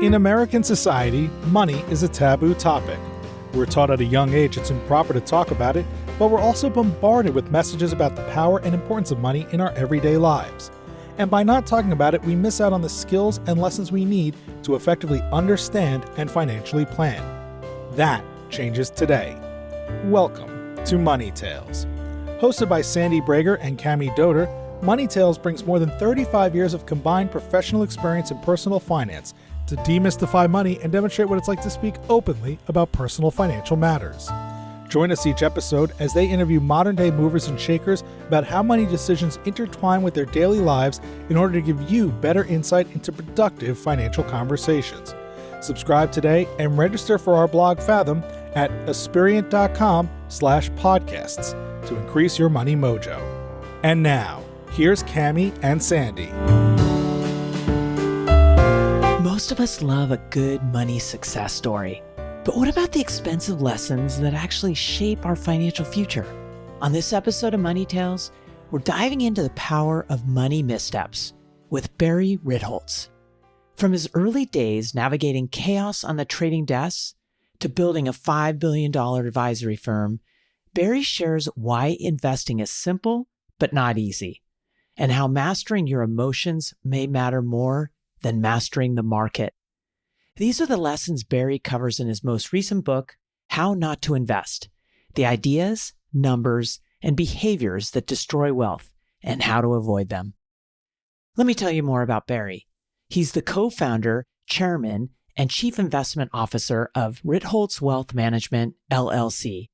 In American society, money is a taboo topic. We're taught at a young age it's improper to talk about it, but we're also bombarded with messages about the power and importance of money in our everyday lives. And by not talking about it, we miss out on the skills and lessons we need to effectively understand and financially plan. That changes today. Welcome to Money Tales. Hosted by Sandy Brager and Cami Doder, Money Tales brings more than 35 years of combined professional experience in personal finance to demystify money and demonstrate what it's like to speak openly about personal financial matters. Join us each episode as they interview modern-day movers and shakers about how money decisions intertwine with their daily lives in order to give you better insight into productive financial conversations. Subscribe today and register for our blog Fathom at aspiriant.com/podcasts to increase your money mojo. And now, here's Cami and Sandy. Most of us love a good money success story. But what about the expensive lessons that actually shape our financial future? On this episode of Money Tales, we're diving into the power of money missteps with Barry Ritholtz. From his early days navigating chaos on the trading desks to building a $5 billion advisory firm, Barry shares why investing is simple but not easy, and how mastering your emotions may matter more than mastering the market. These are the lessons Barry covers in his most recent book, How Not to Invest: The Ideas, Numbers, and Behaviors That Destroy Wealth and How to Avoid Them. Let me tell you more about Barry. He's the co-founder, chairman, and chief investment officer of Ritholtz Wealth Management LLC.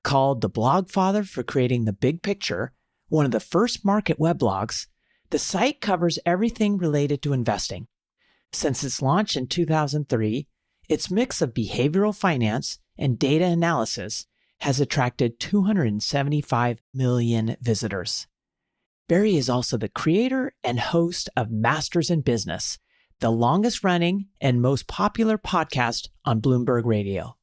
Called the blogfather for creating the big picture, one of the first market weblogs, the site covers everything related to investing. Since its launch in 2003, its mix of behavioral finance and data analysis has attracted 275 million visitors. Barry is also the creator and host of Masters in Business, the longest-running and most popular podcast on Bloomberg Radio.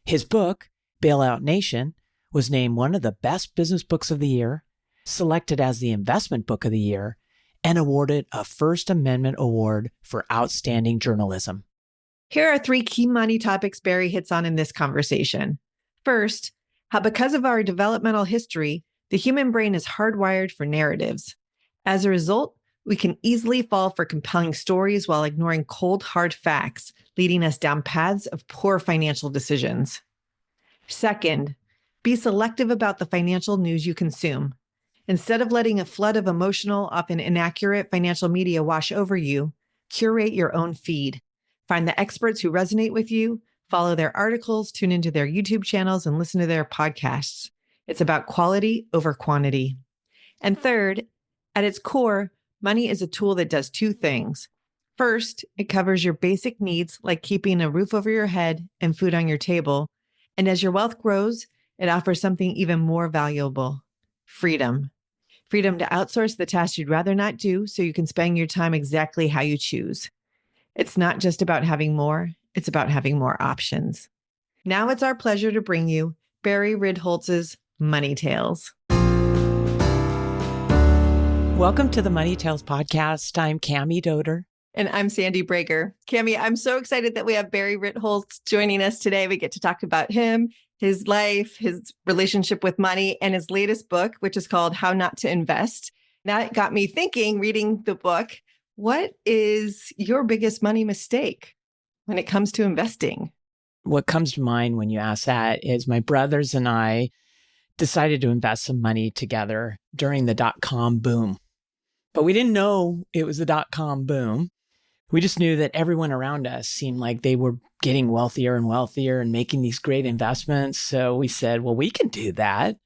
His book, Bailout Nation, was named one of the best business books of the year, selected as the investment book of the year, and awarded a First Amendment Award for outstanding journalism. Here are 3 key money topics Barry hits on in this conversation. First, how because of our developmental history, the human brain is hardwired for narratives. As a result, we can easily fall for compelling stories while ignoring cold, hard facts, leading us down paths of poor financial decisions. Second, be selective about the financial news you consume. Instead of letting a flood of emotional, often inaccurate financial media wash over you, curate your own feed. Find the experts who resonate with you, follow their articles, tune into their YouTube channels, and listen to their podcasts. It's about quality over quantity. And third, at its core, money is a tool that does 2 things. First, it covers your basic needs like keeping a roof over your head and food on your table. And as your wealth grows, it offers something even more valuable: freedom. Freedom to outsource the tasks you'd rather not do so you can spend your time exactly how you choose. It's not just about having more, it's about having more options. Now it's our pleasure to bring you Barry Ritholtz's Money Tales. Welcome to the Money Tales podcast. I'm Cami Doder. And I'm Sandy Brager. Cami, I'm so excited that we have Barry Ritholtz joining us today. We get to talk about him, his life, his relationship with money, and his latest book, which is called How Not to Invest. That got me thinking, reading the book, what is your biggest money mistake when it comes to investing? What comes to mind when you ask that is my brothers and I decided to invest some money together during the dot-com boom. But we didn't know it was the dot-com boom. We just knew that everyone around us seemed like they were getting wealthier and wealthier and making these great investments. So we said, well, we can do that.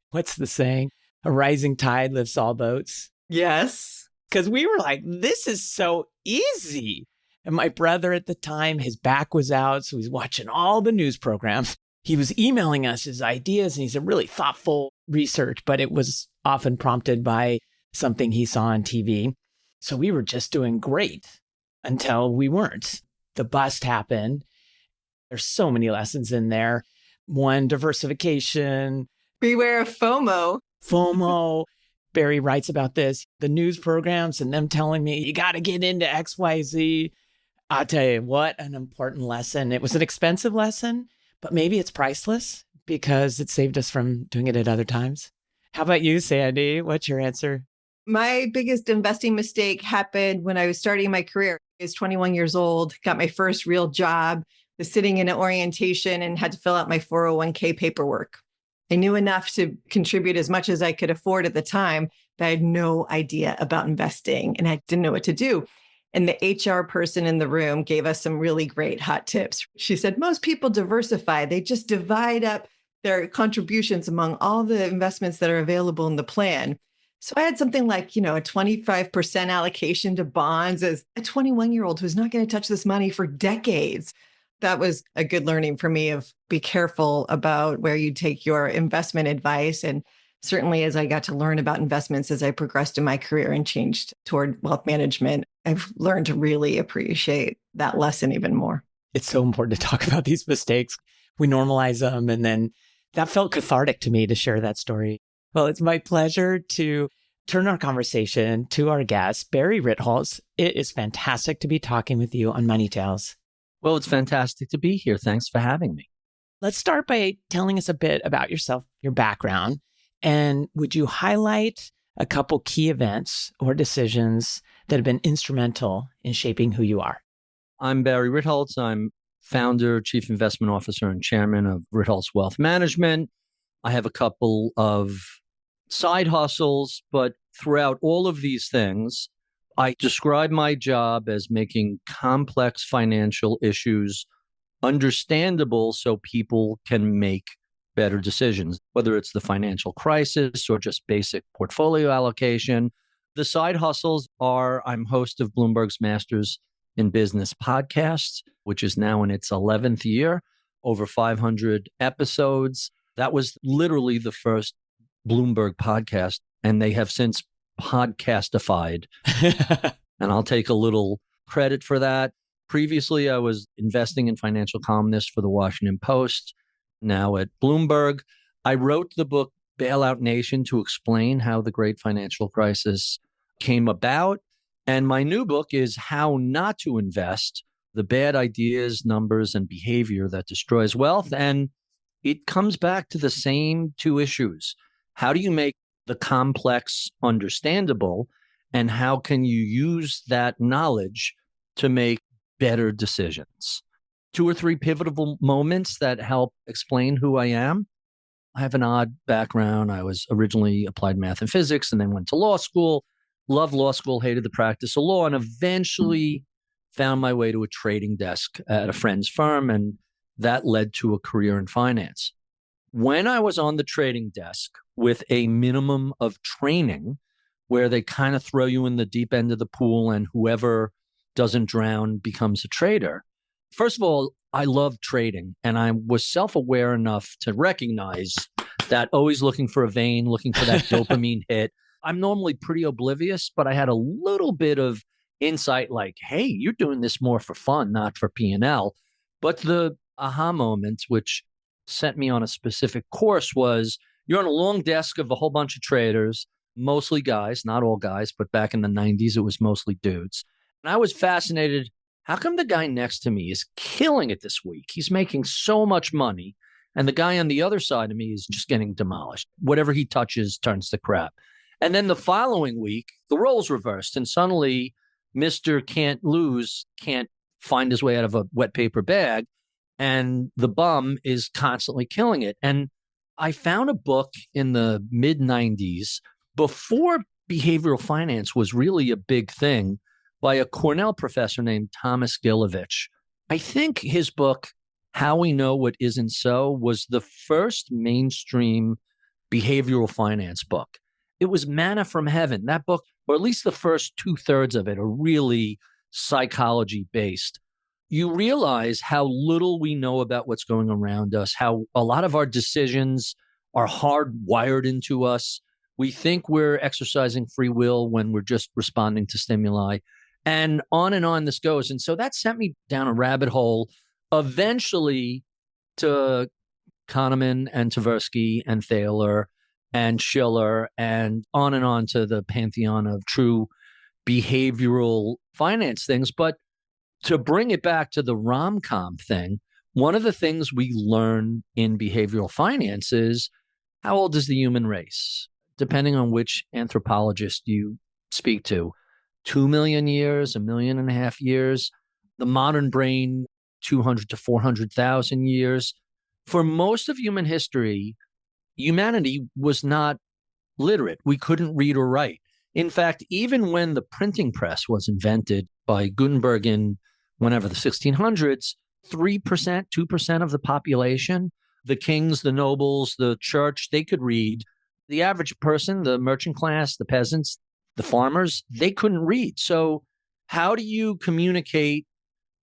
What's the saying? A rising tide lifts all boats. Yes. Because we were like, this is so easy. And my brother at the time, his back was out. So he's watching all the news programs. He was emailing us his ideas, and he's a really thoughtful research, but it was often prompted by something he saw on TV. So we were just doing great until we weren't. The bust happened. There's so many lessons in there. One, diversification. Beware of FOMO. FOMO. Barry writes about this, the news programs and them telling me, you got to get into XYZ. I'll tell you what an important lesson. It was an expensive lesson, but maybe it's priceless because it saved us from doing it at other times. How about you, Sandy? What's your answer? My biggest investing mistake happened when I was starting my career. I was 21 years old, got my first real job, was sitting in an orientation and had to fill out my 401k paperwork. I knew enough to contribute as much as I could afford at the time, but I had no idea about investing and I didn't know what to do. And the HR person in the room gave us some really great hot tips. She said, most people diversify. They just divide up their contributions among all the investments that are available in the plan. So I had something like, a 25% allocation to bonds as a 21-year-old who's not going to touch this money for decades. That was a good learning for me of be careful about where you take your investment advice. And certainly as I got to learn about investments as I progressed in my career and changed toward wealth management, I've learned to really appreciate that lesson even more. It's so important to talk about these mistakes. We normalize them. And then that felt cathartic to me to share that story. Well, it's my pleasure to turn our conversation to our guest, Barry Ritholtz. It is fantastic to be talking with you on Money Tales. Well, it's fantastic to be here. Thanks for having me. Let's start by telling us a bit about yourself, your background, and would you highlight a couple key events or decisions that have been instrumental in shaping who you are? I'm Barry Ritholtz. I'm founder, chief investment officer, and chairman of Ritholtz Wealth Management. I have a couple of side hustles, but throughout all of these things, I describe my job as making complex financial issues understandable so people can make better decisions, whether it's the financial crisis or just basic portfolio allocation. The side hustles are I'm host of Bloomberg's Masters in Business podcast, which is now in its 11th year, over 500 episodes. That was literally the first Bloomberg podcast, and they have since podcastified. And I'll take a little credit for that. Previously, I was investing in financial columnist for the Washington Post, now at Bloomberg. I wrote the book Bailout Nation to explain how the great financial crisis came about. And my new book is How Not to Invest, the Bad Ideas, Numbers, and Behavior That Destroys Wealth. And it comes back to the same two issues. How do you make the complex understandable? And how can you use that knowledge to make better decisions? Two or three pivotal moments that help explain who I am. I have an odd background. I was originally applied math and physics and then went to law school. Loved law school, hated the practice of law, and eventually found my way to a trading desk at a friend's firm. And that led to a career in finance. When I was on the trading desk with a minimum of training, where they kind of throw you in the deep end of the pool and whoever doesn't drown becomes a trader. First of all, I love trading, and I was self-aware enough to recognize that always looking for a vein, looking for that dopamine hit. I'm normally pretty oblivious, but I had a little bit of insight like, hey, you're doing this more for fun, not for P&L. But the aha moment, which sent me on a specific course, was you're on a long desk of a whole bunch of traders, mostly guys, not all guys, but back in the 90s, it was mostly dudes. And I was fascinated. How come the guy next to me is killing it this week? He's making so much money. And the guy on the other side of me is just getting demolished. Whatever he touches turns to crap. And then the following week, the roles reversed. And suddenly, Mr. Can't Lose can't find his way out of a wet paper bag. And the bum is constantly killing it. And I found a book in the mid-90s before behavioral finance was really a big thing by a Cornell professor named Thomas Gilovich. I think his book, How We Know What Isn't So, was the first mainstream behavioral finance book. It was manna from heaven. That book, or at least the first 2/3 of it, are really psychology based. You realize how little we know about what's going around us, how a lot of our decisions are hardwired into us. We think we're exercising free will when we're just responding to stimuli. And on this goes. And so that sent me down a rabbit hole, eventually to Kahneman and Tversky and Thaler and Schiller and on to the pantheon of true behavioral finance things. But To bring it back to the rom-com thing, one of the things we learn in behavioral finance is how old is the human race? Depending on which anthropologist you speak to, 2 million years, 1.5 million years, the modern brain, 200 to 400,000 years. For most of human history, humanity was not literate. We couldn't read or write. In fact, even when the printing press was invented by Gutenberg in whenever the 1600s, 3%, 2% of the population, the kings, the nobles, the church, they could read. The average person, the merchant class, the peasants, the farmers, they couldn't read. So how do you communicate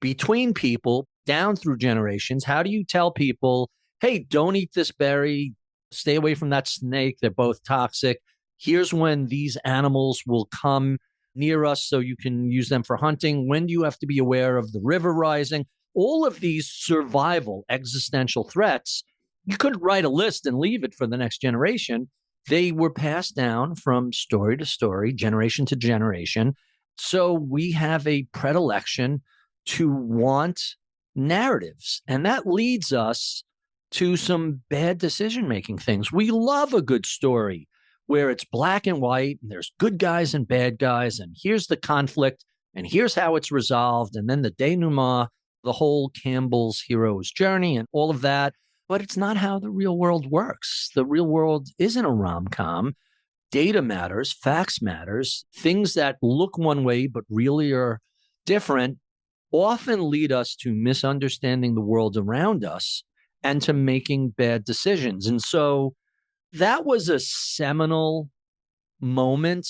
between people down through generations? How do you tell people, hey, don't eat this berry, stay away from that snake, they're both toxic. Here's when these animals will come near us so you can use them for hunting. When do you have to be aware of the river rising? All of these survival existential threats, you couldn't write a list and leave it for the next generation. They were passed down from story to story, generation to generation. So we have a predilection to want narratives. And that leads us to some bad decision-making things. We love a good story where it's black and white, and there's good guys and bad guys, and here's the conflict, and here's how it's resolved, and then the denouement, the whole Campbell's hero's journey and all of that. But it's not how the real world works. The real world isn't a rom-com. Data matters, facts matters. Things that look one way but really are different often lead us to misunderstanding the world around us and to making bad decisions. And so that was a seminal moment.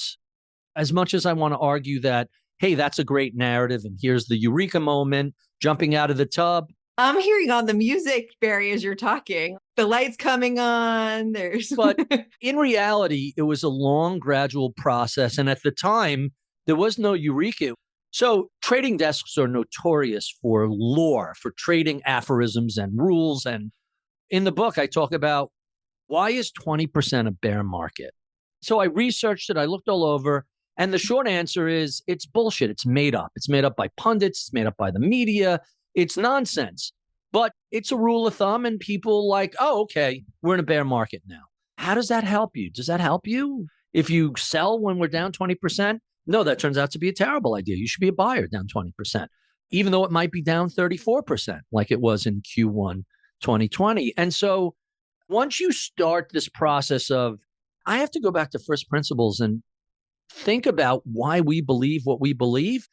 As much as I want to argue that, hey, that's a great narrative, and here's the eureka moment, jumping out of the tub. I'm hearing all the music, Barry, as you're talking. The lights coming on. But in reality, it was a long, gradual process. And at the time, there was no eureka. So trading desks are notorious for lore, for trading aphorisms and rules. And in the book, I talk about why is 20% a bear market? So I researched it. I looked all over. And the short answer is it's bullshit. It's made up. It's made up by pundits. It's made up by the media. It's nonsense. But it's a rule of thumb. And people like, oh, okay, we're in a bear market now. How does that help you? Does that help you? If you sell when we're down 20%? No, that turns out to be a terrible idea. You should be a buyer down 20%, even though it might be down 34% like it was in Q1 2020. And so once you start this process of, I have to go back to first principles and think about why we believe what we believe.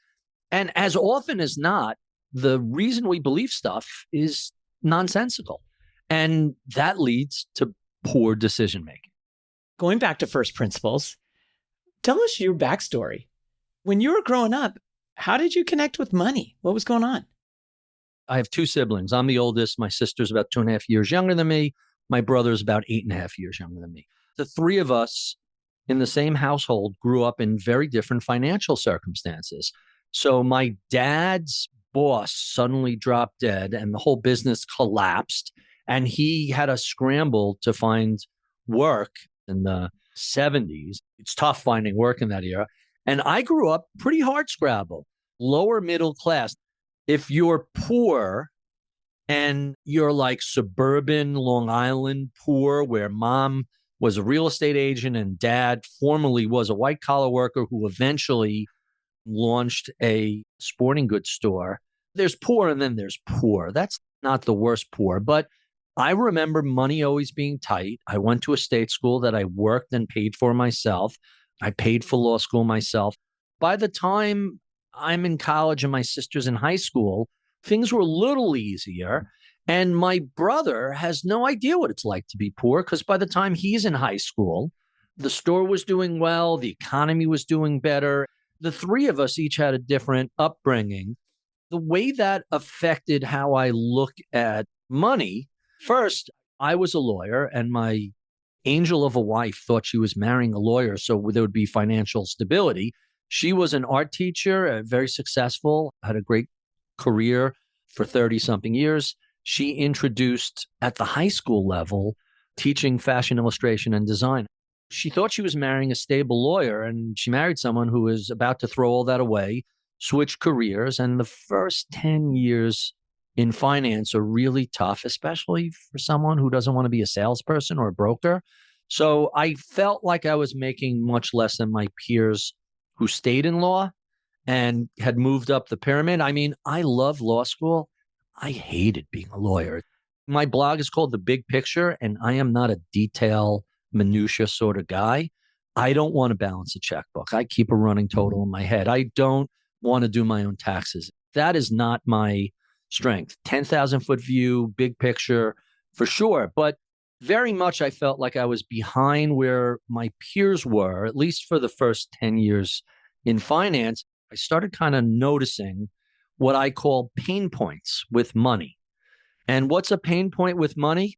And as often as not, the reason we believe stuff is nonsensical. And that leads to poor decision making. Going back to first principles, tell us your backstory. When you were growing up, how did you connect with money? What was going on? I have two siblings. I'm the oldest. My sister's about 2.5 years younger than me. My brother's about 8.5 years younger than me. The three of us in the same household grew up in very different financial circumstances. So my dad's boss suddenly dropped dead and the whole business collapsed. And he had to scramble to find work in the 70s. It's tough finding work in that era. And I grew up pretty hard scrabble, lower middle class. If you're poor and you're like suburban Long Island poor, where mom was a real estate agent and dad formerly was a white collar worker who eventually launched a sporting goods store, there's poor and then there's poor. That's not the worst poor, but I remember money always being tight. I went to a state school that I worked and paid for myself. I paid for law school myself. By the time I'm in college and my sister's in high school, things were a little easier. And my brother has no idea what it's like to be poor because by the time he's in high school, the store was doing well, the economy was doing better. The three of us each had a different upbringing. The way that affected how I look at money, first, I was a lawyer and my angel of a wife thought she was marrying a lawyer, so there would be financial stability. She was an art teacher, very successful, had a great career for 30-something years. She introduced at the high school level teaching fashion illustration and design. She thought she was marrying a stable lawyer, and she married someone who was about to throw all that away, switched careers. And the first 10 years in finance are really tough, especially for someone who doesn't want to be a salesperson or a broker. So I felt like I was making much less than my peers who stayed in law and had moved up the pyramid. I mean, I love law school. I hated being a lawyer. My blog is called The Big Picture, and I am not a detail, minutia sort of guy. I don't want to balance a checkbook. I keep a running total in my head. I don't want to do my own taxes. That is not my strength. 10,000 foot view, big picture, for sure. But very much I felt like I was behind where my peers were, at least for the first 10 years in finance. I started kind of noticing what I call pain points with money. And what's a pain point with money?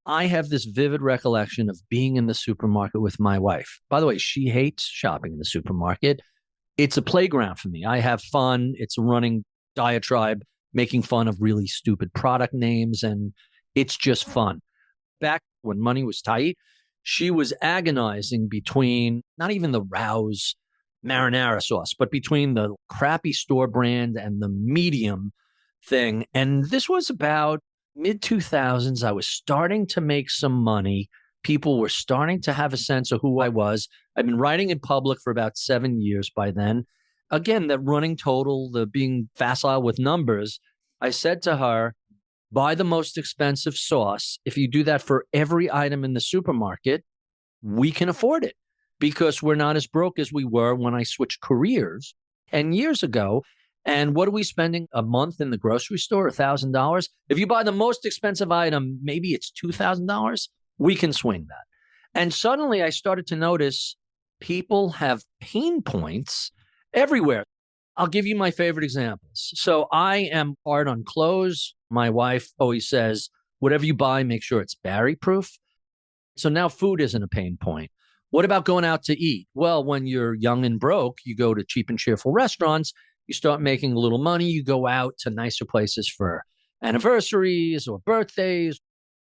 I have this vivid recollection of being in the supermarket with my wife. By the way, she hates shopping in the supermarket. It's a playground for me. I have fun. It's a running diatribe, making fun of really stupid product names, and it's just fun. Back when money was tight, she was agonizing between not even the Rouse marinara sauce, but between the crappy store brand and the medium thing. And this was about mid 2000s. I was starting to make some money. People were starting to have a sense of who I was. I've been writing in public for about 7 years by then. Again, the running total, the being facile with numbers. I said to her, buy the most expensive sauce. If you do that for every item in the supermarket, we can afford it because we're not as broke as we were when I switched careers 10 years ago. And what are we spending a month in the grocery store? $1,000. If you buy the most expensive item, maybe it's $2,000. We can swing that. And suddenly I started to notice people have pain points everywhere. I'll give you my favorite examples. So I am hard on clothes. My wife always says, whatever you buy, make sure it's Barry proof. So now food isn't a pain point. What about going out to eat? Well, when you're young and broke, you go to cheap and cheerful restaurants. You start making a little money. You go out to nicer places for anniversaries or birthdays.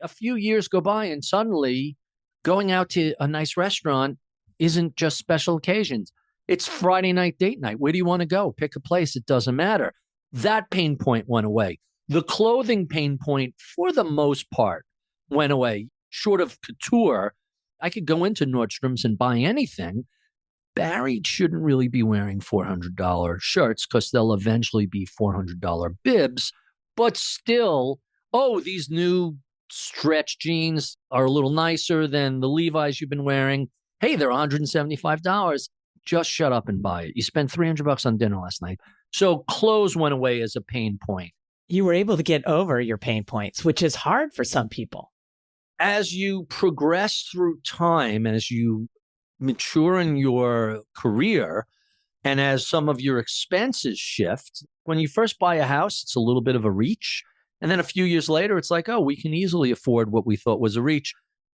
A few years go by and suddenly going out to a nice restaurant isn't just special occasions. It's Friday night date night. Where do you want to go? Pick a place. It doesn't matter. That pain point went away. The clothing pain point, for the most part, went away. Short of couture, I could go into Nordstrom's and buy anything. Barry shouldn't really be wearing $400 shirts because they'll eventually be $400 bibs. But still, these new stretch jeans are a little nicer than the Levi's you've been wearing. Hey, they're $175. Just shut up and buy it. You spent $300 on dinner last night. So clothes went away as a pain point. You were able to get over your pain points, which is hard for some people. As you progress through time, as you mature in your career, and as some of your expenses shift, when you first buy a house, it's a little bit of a reach. And then a few years later, it's like, we can easily afford what we thought was a reach.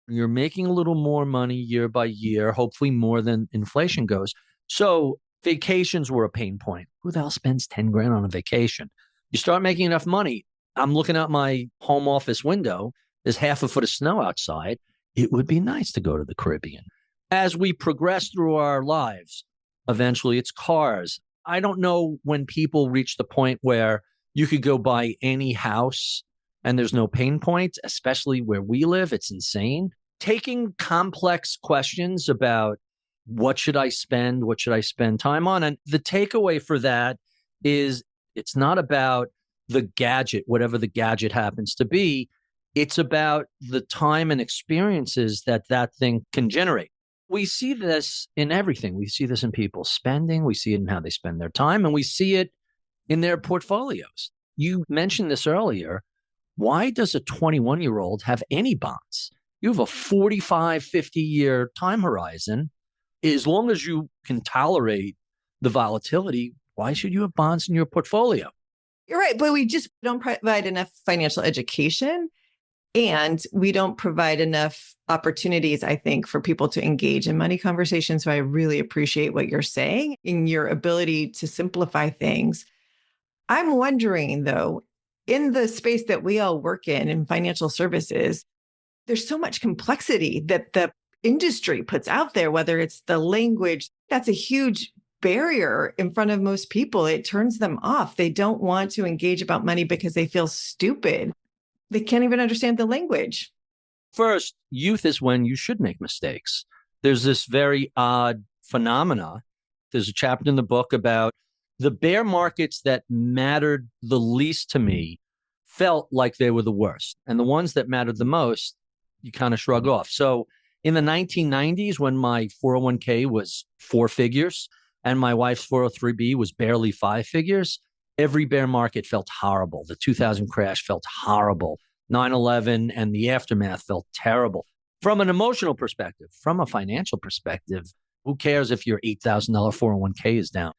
You're making a little more money year by year, hopefully more than inflation goes. So vacations were a pain point. Who the hell spends 10 grand on a vacation? You start making enough money. I'm looking out my home office window. There's half a foot of snow outside. It would be nice to go to the Caribbean. As we progress through our lives, eventually it's cars. I don't know when people reach the point where you could go buy any house and there's no pain point, especially where we live. It's insane. Taking complex questions about what should I spend? What should I spend time on? And the takeaway for that is it's not about the gadget, whatever the gadget happens to be. It's about the time and experiences that that thing can generate. We see this in everything. We see this in people's spending. We see it in how they spend their time, and we see it in their portfolios. You mentioned this earlier. Why does a 21-year-old have any bonds? You have a 45, 50-year time horizon. As long as you can tolerate the volatility, why should you have bonds in your portfolio? You're right, but we just don't provide enough financial education, and we don't provide enough opportunities, I think, for people to engage in money conversations. So I really appreciate what you're saying in your ability to simplify things. I'm wondering, though, in the space that we all work in financial services, there's so much complexity that the industry puts out there, whether it's the language. That's a huge barrier in front of most people. It turns them off. They don't want to engage about money because they feel stupid. They can't even understand the language. First, youth is when you should make mistakes. There's this very odd phenomena. There's a chapter in the book about the bear markets that mattered the least to me felt like they were the worst. And the ones that mattered the most, you kind of shrug off. So in the 1990s, when my 401k was 4 figures and my wife's 403b was barely 5 figures, every bear market felt horrible. The 2000 crash felt horrible. 9/11 and the aftermath felt terrible. From an emotional perspective, from a financial perspective, who cares if your $8,000 401k is down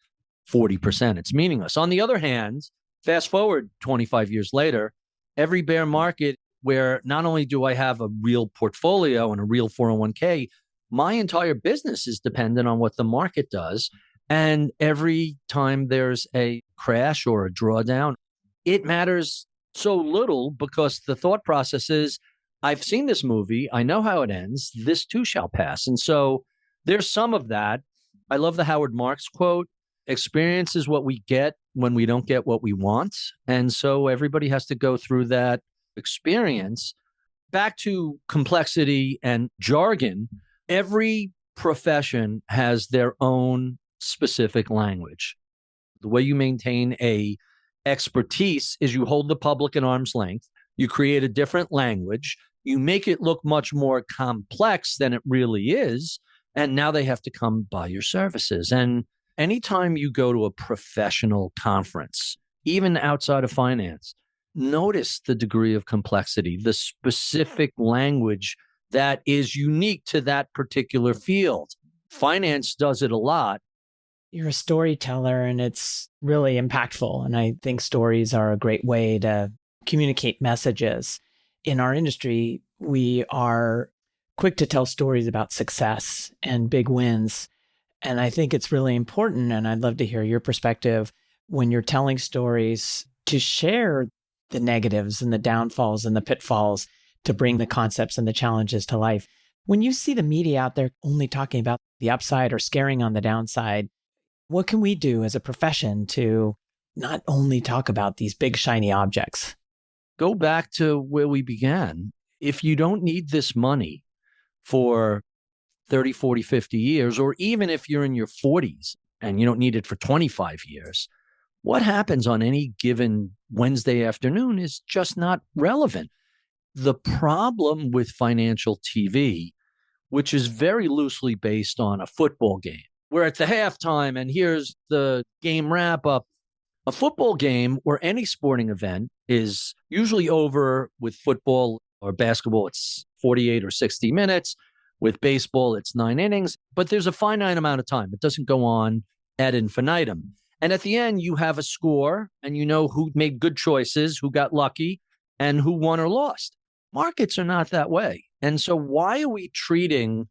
40%? It's meaningless. On the other hand, fast forward 25 years later, every bear market where not only do I have a real portfolio and a real 401k, my entire business is dependent on what the market does. And every time there's a crash or a drawdown, it matters so little because the thought process is, I've seen this movie. I know how it ends. This too shall pass. And so there's some of that. I love the Howard Marks quote, experience is what we get when we don't get what we want. And so everybody has to go through that experience. Back to complexity and jargon, every profession has their own specific language. The way you maintain a expertise is you hold the public at arm's length, you create a different language, you make it look much more complex than it really is, and now they have to come buy your services. And anytime you go to a professional conference, even outside of finance, notice the degree of complexity, the specific language that is unique to that particular field. Finance does it a lot. You're a storyteller and it's really impactful. And I think stories are a great way to communicate messages. In our industry, we are quick to tell stories about success and big wins. And I think it's really important, and I'd love to hear your perspective when you're telling stories, to share the negatives and the downfalls and the pitfalls, to bring the concepts and the challenges to life. When you see the media out there only talking about the upside or scaring on the downside, what can we do as a profession to not only talk about these big shiny objects? Go back to where we began. If you don't need this money for 30, 40, 50 years, or even if you're in your 40s and you don't need it for 25 years, what happens on any given Wednesday afternoon is just not relevant. The problem with financial TV, which is very loosely based on a football game, we're at the halftime and here's the game wrap up. A football game or any sporting event is usually over. With football or basketball, it's 48 or 60 minutes. With baseball, it's 9 innings, but there's a finite amount of time. It doesn't go on ad infinitum. And at the end, you have a score and you know who made good choices, who got lucky, and who won or lost. Markets are not that way. And so why are we treating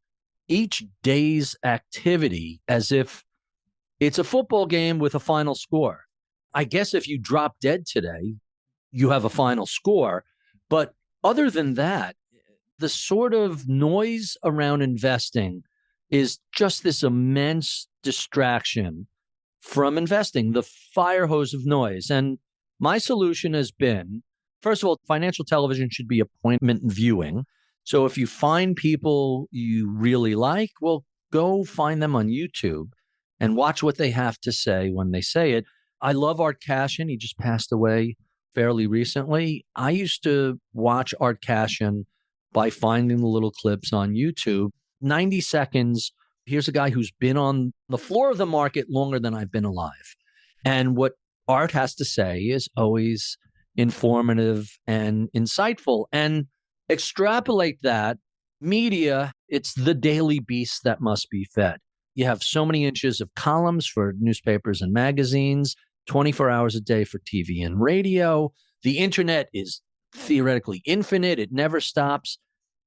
each day's activity as if it's a football game with a final score? I guess if you drop dead today, you have a final score. But other than that, the sort of noise around investing is just this immense distraction from investing, the fire hose of noise. And my solution has been, first of all, financial television should be appointment viewing. So if you find people you really like, well, go find them on YouTube and watch what they have to say when they say it. I love Art Cashin. He just passed away fairly recently. I used to watch Art Cashin by finding the little clips on YouTube. 90 seconds. Here's a guy who's been on the floor of the market longer than I've been alive. And what Art has to say is always informative and insightful. And extrapolate that, media, it's the daily beast that must be fed. You have so many inches of columns for newspapers and magazines, 24 hours a day for TV and radio. The internet is theoretically infinite. It never stops.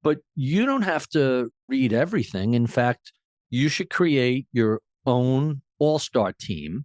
But you don't have to read everything. In fact, you should create your own all-star team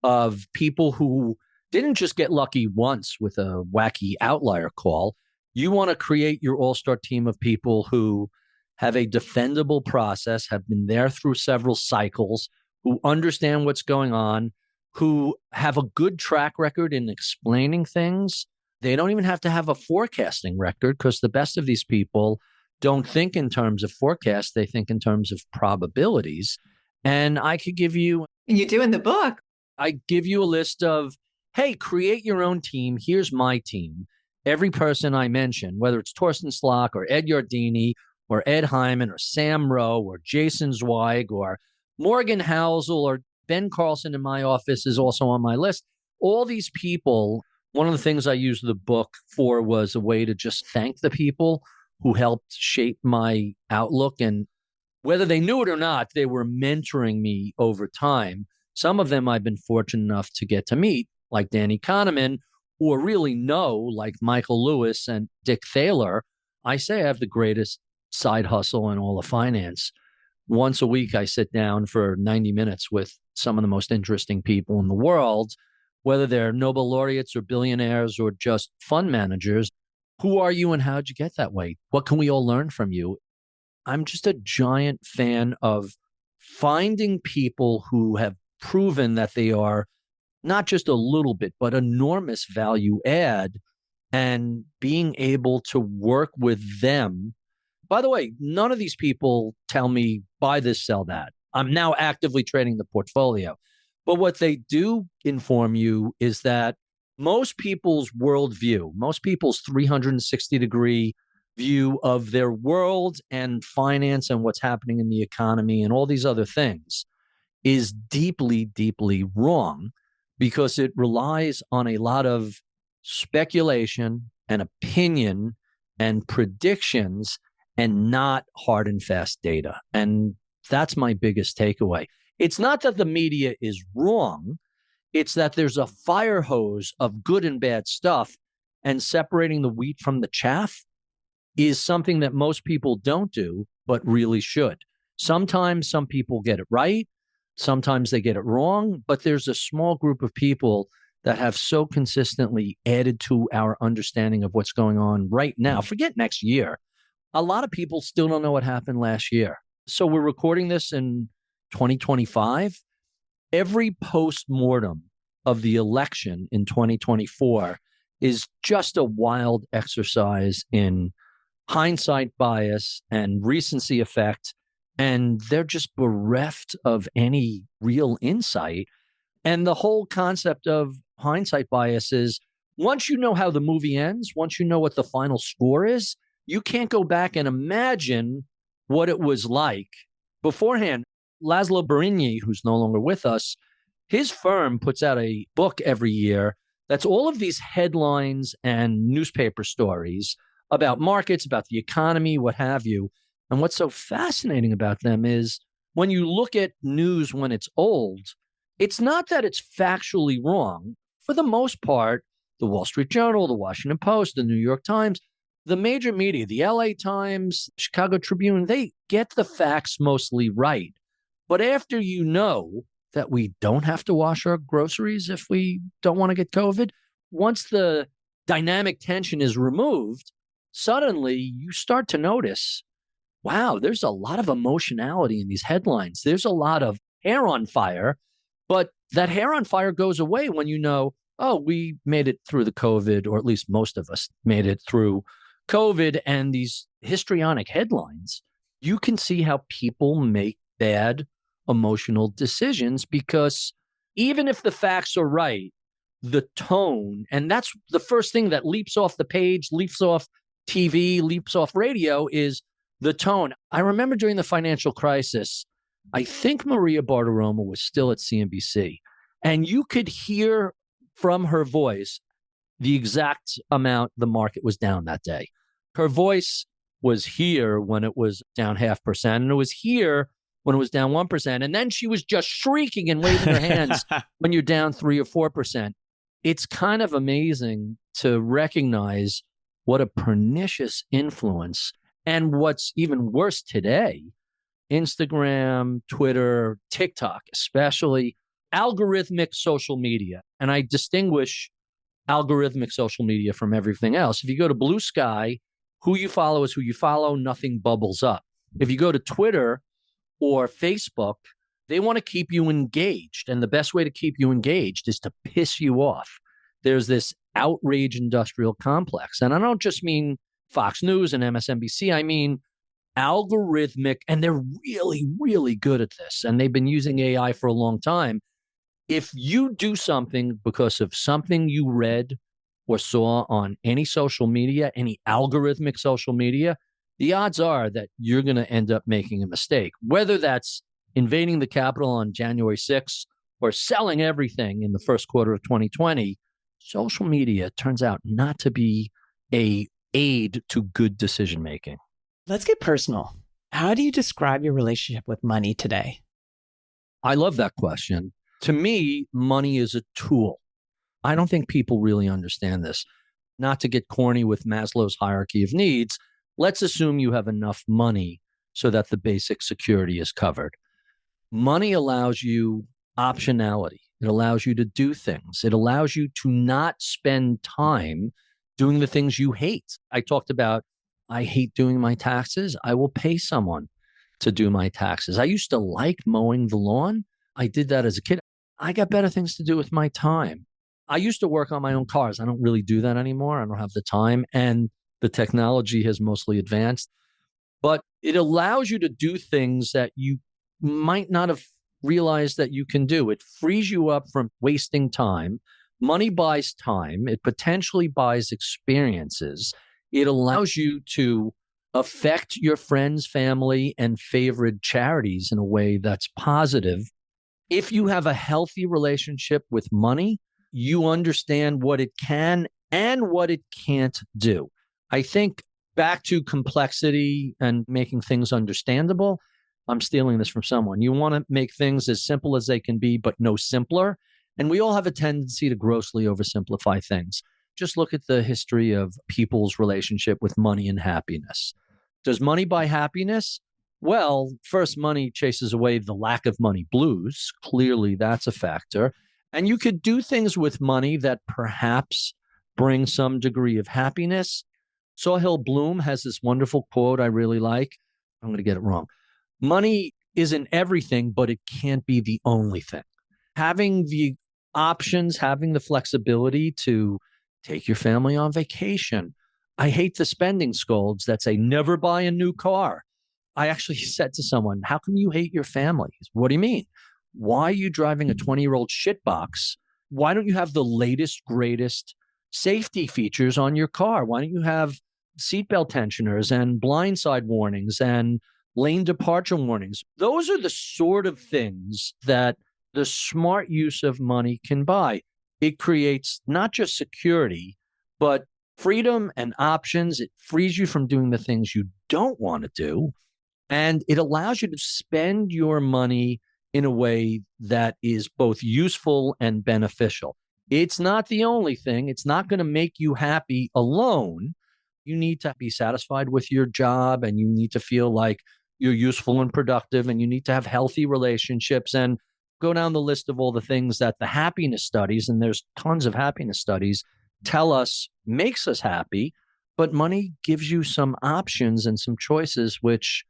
of people who didn't just get lucky once with a wacky outlier call. You want to create your all-star team of people who have a defendable process, have been there through several cycles, who understand what's going on, who have a good track record in explaining things. They don't even have to have a forecasting record because the best of these people don't think in terms of forecasts. They think in terms of probabilities. And I could give you, You do in the book. I give you a list of, hey, create your own team. Here's my team. Every person I mention, whether it's Torsten Slok or Ed Yardini or Ed Hyman or Sam Rowe or Jason Zweig or Morgan Housel or Ben Carlson in my office is also on my list. All these people, one of the things I used the book for was a way to just thank the people who helped shape my outlook. And whether they knew it or not, they were mentoring me over time. Some of them I've been fortunate enough to get to meet, like Danny Kahneman, or really know, like Michael Lewis and Dick Thaler. I say I have the greatest side hustle in all of finance. Once a week, I sit down for 90 minutes with some of the most interesting people in the world, whether they're Nobel laureates or billionaires or just fund managers. Who are you and how'd you get that way? What can we all learn from you? I'm just a giant fan of finding people who have proven that they are not just a little bit, but enormous value add, and being able to work with them. By the way, none of these people tell me buy this, sell that. I'm now actively trading the portfolio. But what they do inform you is that most people's worldview, most people's 360-degree view of their world and finance and what's happening in the economy and all these other things is deeply, deeply wrong, because it relies on a lot of speculation and opinion and predictions and not hard and fast data. And that's my biggest takeaway. It's not that the media is wrong. It's that there's a fire hose of good and bad stuff, and separating the wheat from the chaff is something that most people don't do, but really should. Sometimes some people get it right. Sometimes they get it wrong, but there's a small group of people that have so consistently added to our understanding of what's going on right now. Forget next year. A lot of people still don't know what happened last year. So we're recording this in 2025. Every post-mortem of the election in 2024 is just a wild exercise in hindsight bias and recency effect. And they're just bereft of any real insight. And the whole concept of hindsight bias is once you know how the movie ends, once you know what the final score is, you can't go back and imagine what it was like beforehand. Laszlo Barigny, who's no longer with us, his firm puts out a book every year that's all of these headlines and newspaper stories about markets, about the economy, what have you. And what's so fascinating about them is when you look at news when it's old, it's not that it's factually wrong. For the most part, the Wall Street Journal, the Washington Post, the New York Times, the major media, the LA Times, Chicago Tribune, they get the facts mostly right. But after you know that we don't have to wash our groceries if we don't want to get COVID, once the dynamic tension is removed, suddenly you start to notice, wow, there's a lot of emotionality in these headlines. There's a lot of hair on fire, but that hair on fire goes away when you know, oh, we made it through the COVID, or at least most of us made it through COVID and these histrionic headlines. You can see how people make bad emotional decisions because even if the facts are right, the tone, and that's the first thing that leaps off the page, leaps off TV, leaps off radio, is the tone. I remember during the financial crisis, I think Maria Bartiromo was still at CNBC, and you could hear from her voice the exact amount the market was down that day. Her voice was here when it was down 0.5%, and it was here when it was down 1%. And then she was just shrieking and waving her hands when you're down 3 or 4%. It's kind of amazing to recognize what a pernicious influence, and what's even worse today, Instagram, Twitter, TikTok, especially algorithmic social media. And I distinguish algorithmic social media from everything else. If you go to Blue Sky, who you follow is who you follow. Nothing bubbles up. If you go to Twitter or Facebook, They want to keep you engaged. And the best way to keep you engaged is to piss you off. There's this outrage industrial complex. And I don't just mean Fox News and MSNBC. I mean algorithmic, and they're really, really good at this. And they've been using AI for a long time. If you do something because of something you read or saw on any social media, any algorithmic social media, the odds are that you're going to end up making a mistake, whether that's invading the Capitol on January 6th or selling everything in the first quarter of 2020. Social media turns out not to be an aid to good decision making. Let's get personal. How do you describe your relationship with money today? I love that question. To me, money is a tool. I don't think people really understand this. Not to get corny with Maslow's hierarchy of needs, let's assume you have enough money so that the basic security is covered. Money allows you optionality. It allows you to do things. It allows you to not spend time doing the things you hate. I talked about, I hate doing my taxes. I will pay someone to do my taxes. I used to like mowing the lawn. I did that as a kid. I got better things to do with my time. I used to work on my own cars. I don't really do that anymore. I don't have the time, and the technology has mostly advanced. But it allows you to do things that you might not have realized that you can do. It frees you up from wasting time. Money buys time. It potentially buys experiences. It allows you to affect your friends, family, and favorite charities in a way that's positive. If you have a healthy relationship with money, you understand what it can and what it can't do. I think back to complexity and making things understandable. I'm stealing this from someone. You want to make things as simple as they can be, but no simpler. And we all have a tendency to grossly oversimplify things. Just look at the history of people's relationship with money and happiness. Does money buy happiness? Well, first, money chases away the lack of money blues. Clearly, that's a factor. And you could do things with money that perhaps bring some degree of happiness. Sahil Bloom has this wonderful quote I really like. I'm going to get it wrong. Money isn't everything, but it can't be the only thing. Having the options, having the flexibility to take your family on vacation. I hate the spending scolds that say, never buy a new car. I actually said to someone, how come you hate your family? What do you mean? Why are you driving a 20-year-old shitbox? Why don't you have the latest, greatest safety features on your car? Why don't you have seatbelt tensioners and blindside warnings and lane departure warnings? Those are the sort of things that the smart use of money can buy. It creates not just security, but freedom and options. It frees you from doing the things you don't want to do. And it allows you to spend your money in a way that is both useful and beneficial. It's not the only thing. It's not going to make you happy alone. You need to be satisfied with your job, and you need to feel like you're useful and productive, and you need to have healthy relationships, and go down the list of all the things that the happiness studies, and there's tons of happiness studies, tell us makes us happy. But money gives you some options and some choices, which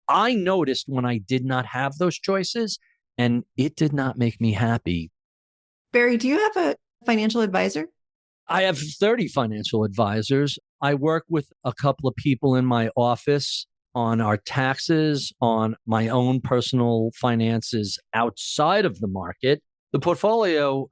I noticed when I did not have those choices, and it did not make me happy. Barry, do you have a financial advisor? I have 30 financial advisors. I work with a couple of people in my office on our taxes, on my own personal finances outside of the market. The portfolio,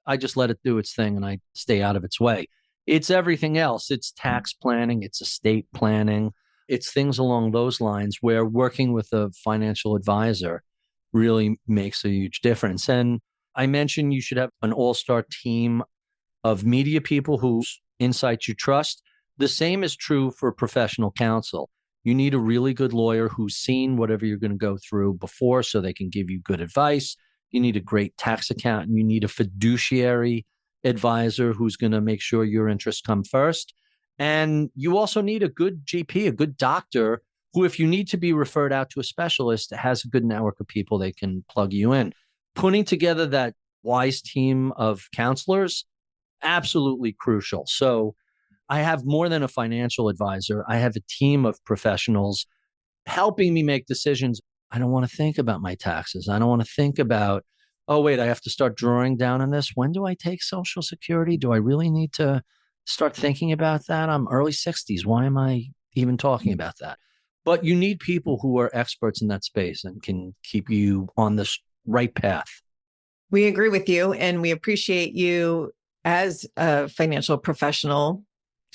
I just let it do its thing and I stay out of its way. It's everything else. It's tax planning, it's estate planning, it's things along those lines where working with a financial advisor really makes a huge difference. And I mentioned you should have an all-star team of media people whose insights you trust. The same is true for professional counsel. You need a really good lawyer who's seen whatever you're going to go through before so they can give you good advice. You need a great tax accountant. You need a fiduciary advisor who's going to make sure your interests come first. And you also need a good GP, a good doctor who, if you need to be referred out to a specialist, has a good network of people they can plug you in. Putting together that wise team of counselors, absolutely crucial. So I have more than a financial advisor. I have a team of professionals helping me make decisions. I don't want to think about my taxes. I don't want to think about, oh, wait, I have to start drawing down on this. When do I take Social Security? Do I really need to start thinking about that? I'm early 60s. Why am I even talking about that? But you need people who are experts in that space and can keep you on this right path. We agree with you, and we appreciate you as a financial professional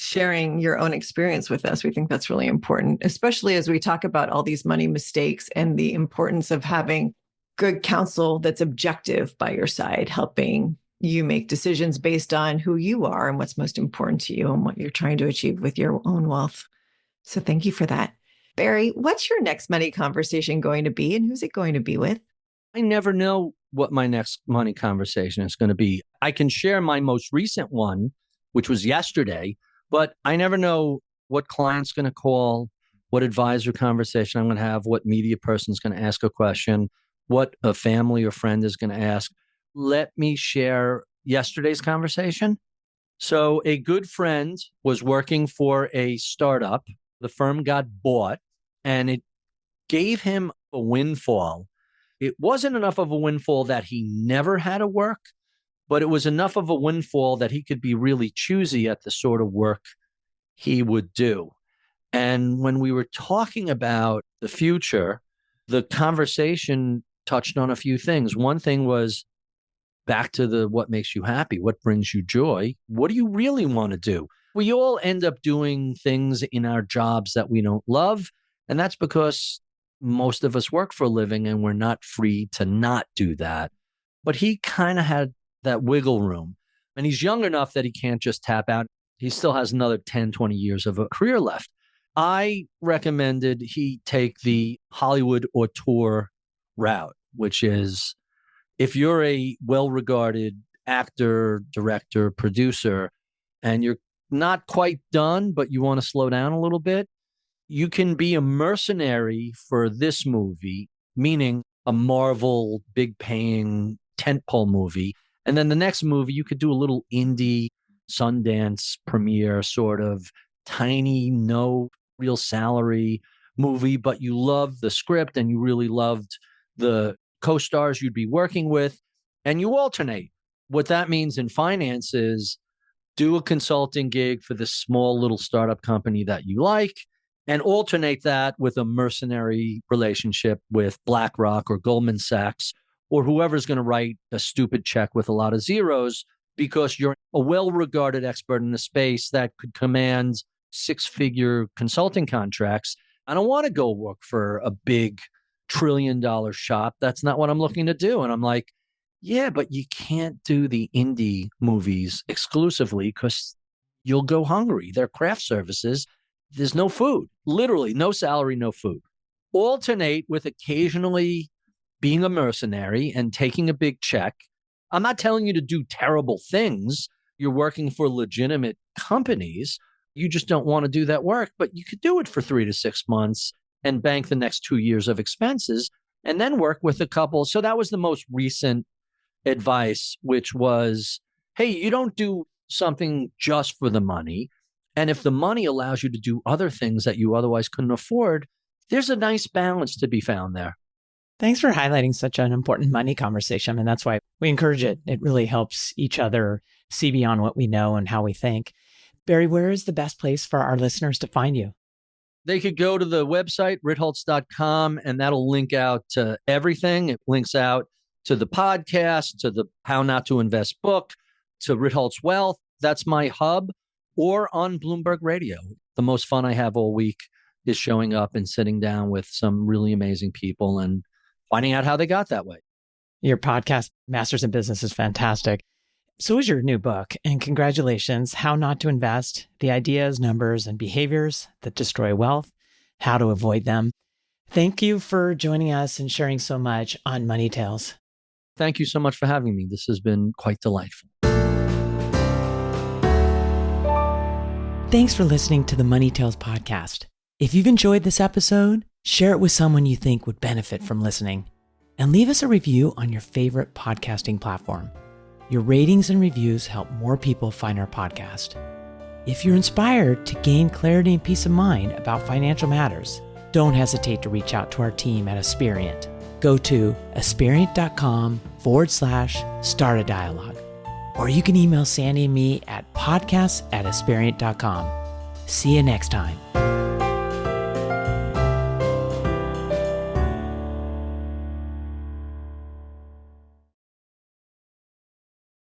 sharing your own experience with us. We think that's really important, especially as we talk about all these money mistakes and the importance of having good counsel that's objective by your side, helping you make decisions based on who you are and what's most important to you and what you're trying to achieve with your own wealth. So thank you for that. Barry, what's your next money conversation going to be, and who's it going to be with? I never know what my next money conversation is going to be. I can share my most recent one, which was yesterday, but I never know what client's going to call, what advisor conversation I'm going to have, what media person's going to ask a question, what a family or friend is going to ask. Let me share yesterday's conversation. So a good friend was working for a startup. The firm got bought and it gave him a windfall. It wasn't enough of a windfall that he never had to work, but it was enough of a windfall that he could be really choosy at the sort of work he would do. And when we were talking about the future, the conversation touched on a few things. One thing was back to the what makes you happy, what brings you joy, what do you really want to do? We all end up doing things in our jobs that we don't love, and that's because most of us work for a living and we're not free to not do that. But he kind of had that wiggle room, and he's young enough that he can't just tap out. He still has another 10, 20 years of a career left. I recommended he take the Hollywood auteur route, which is if you're a well-regarded actor, director, producer, and you're not quite done, but you want to slow down a little bit, you can be a mercenary for this movie, meaning a Marvel big paying tentpole movie. And then the next movie, you could do a little indie Sundance premiere sort of tiny, no real salary movie, but you loved the script and you really loved the co-stars you'd be working with, and you alternate. What that means in finance is do a consulting gig for this small little startup company that you like, and alternate that with a mercenary relationship with BlackRock or Goldman Sachs or whoever's going to write a stupid check with a lot of zeros because you're a well-regarded expert in the space that could command six-figure consulting contracts. I don't want to go work for a big trillion-dollar shop. That's not what I'm looking to do. And I'm like, yeah, but you can't do the indie movies exclusively because you'll go hungry. They're craft services. There's no food, literally no salary, no food. Alternate with occasionally being a mercenary and taking a big check. I'm not telling you to do terrible things. You're working for legitimate companies. You just don't want to do that work, but you could do it for 3 to 6 months and bank the next 2 years of expenses and then work with a couple. So that was the most recent advice, which was, hey, you don't do something just for the money. And if the money allows you to do other things that you otherwise couldn't afford, there's a nice balance to be found there. Thanks for highlighting such an important money conversation. And that's why we encourage it. It really helps each other see beyond what we know and how we think. Barry, where is the best place for our listeners to find you? They could go to the website, ritholtz.com, and that'll link out to everything. It links out to the podcast, to the How Not to Invest book, to Ritholtz Wealth. That's my hub. Or on Bloomberg Radio. The most fun I have all week is showing up and sitting down with some really amazing people and finding out how they got that way. Your podcast, Masters in Business, is fantastic. So is your new book. And congratulations, How Not to Invest, the Ideas, Numbers, and Behaviors That Destroy Wealth, How to Avoid Them. Thank you for joining us and sharing so much on Money Tales. Thank you so much for having me. This has been quite delightful. Thanks for listening to the Money Tales podcast. If you've enjoyed this episode, share it with someone you think would benefit from listening. And leave us a review on your favorite podcasting platform. Your ratings and reviews help more people find our podcast. If you're inspired to gain clarity and peace of mind about financial matters, don't hesitate to reach out to our team at Aspiriant. Go to aspiriant.com/start a dialogue. Or you can email Sandy and me at podcasts@aspiriant.com. See you next time.